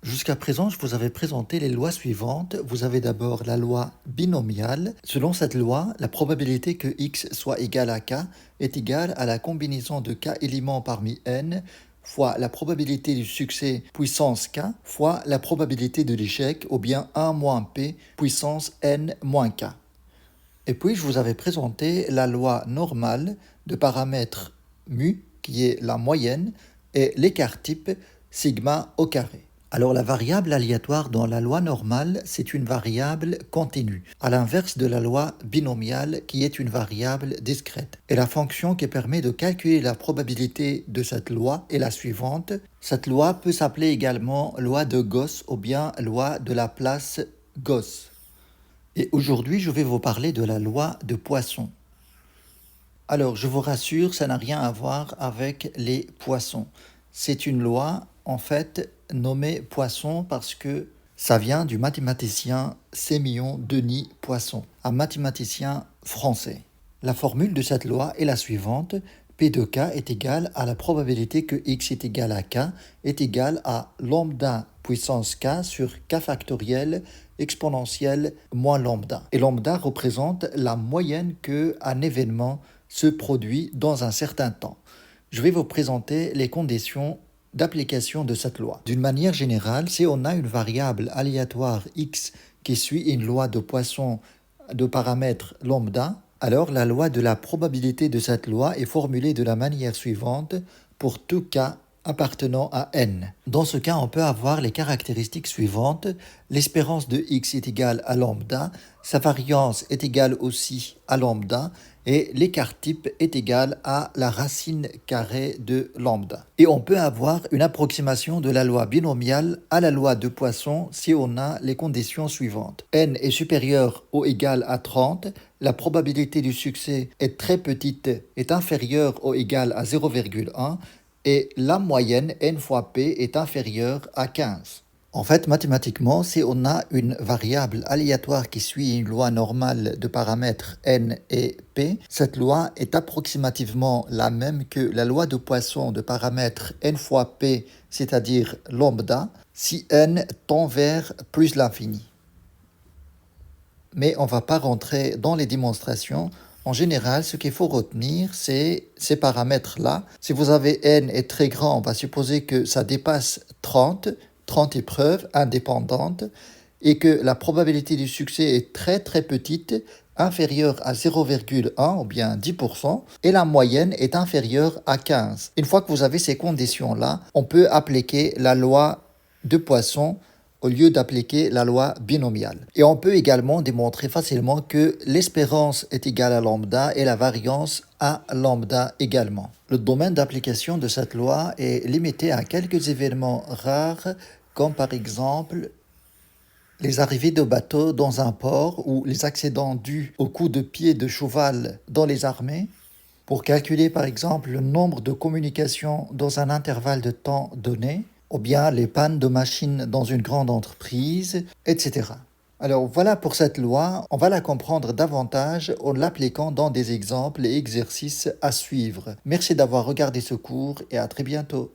Jusqu'à présent, je vous avais présenté les lois suivantes. Vous avez d'abord la loi binomiale. Selon cette loi, la probabilité que x soit égal à k est égale à la combinaison de k éléments parmi n fois la probabilité du succès puissance k fois la probabilité de l'échec ou bien 1 moins p puissance n moins k. Et puis, je vous avais présenté la loi normale de paramètres mu, qui est la moyenne, et l'écart type sigma au carré. Alors la variable aléatoire dans la loi normale, c'est une variable continue, à l'inverse de la loi binomiale qui est une variable discrète. Et la fonction qui permet de calculer la probabilité de cette loi est la suivante. Cette loi peut s'appeler également loi de Gauss ou bien loi de la place Gauss. Et aujourd'hui, je vais vous parler de la loi de Poisson. Alors, je vous rassure, ça n'a rien à voir avec les poissons. C'est une loi, en fait, nommée Poisson parce que ça vient du mathématicien Sémillon Denis Poisson, un mathématicien français. La formule de cette loi est la suivante. P de k est égal à la probabilité que x est égal à k est égal à lambda puissance k sur k factoriel exponentielle moins lambda. Et lambda représente la moyenne qu'un événement se produit dans un certain temps. Je vais vous présenter les conditions d'application de cette loi. D'une manière générale, si on a une variable aléatoire x qui suit une loi de Poisson de paramètre lambda, alors la loi de la probabilité de cette loi est formulée de la manière suivante pour tout cas appartenant à n. Dans ce cas, on peut avoir les caractéristiques suivantes. L'espérance de x est égale à lambda, sa variance est égale aussi à lambda, et l'écart type est égal à la racine carrée de lambda. Et on peut avoir une approximation de la loi binomiale à la loi de Poisson si on a les conditions suivantes. N est supérieur ou égal à 30, la probabilité du succès est très petite, est inférieure ou égale à 0,1, et la moyenne n fois p est inférieure à 15. En fait, mathématiquement, si on a une variable aléatoire qui suit une loi normale de paramètres n et p, cette loi est approximativement la même que la loi de Poisson de paramètres n fois p, c'est-à-dire lambda, si n tend vers plus l'infini. Mais on ne va pas rentrer dans les démonstrations. En général, ce qu'il faut retenir, c'est ces paramètres-là. Si vous avez n est très grand, on va supposer que ça dépasse 30 épreuves indépendantes, et que la probabilité du succès est très très petite, inférieure à 0,1 ou bien 10%, et la moyenne est inférieure à 15. Une fois que vous avez ces conditions-là, on peut appliquer la loi de Poisson au lieu d'appliquer la loi binomiale. Et on peut également démontrer facilement que l'espérance est égale à lambda et la variance à lambda également. Le domaine d'application de cette loi est limité à quelques événements rares, comme par exemple les arrivées de bateaux dans un port ou les accidents dus au coup de pied de cheval dans les armées. Pour calculer par exemple le nombre de communications dans un intervalle de temps donné, ou bien les pannes de machines dans une grande entreprise, etc. Alors voilà pour cette loi, on va la comprendre davantage en l'appliquant dans des exemples et exercices à suivre. Merci d'avoir regardé ce cours et à très bientôt.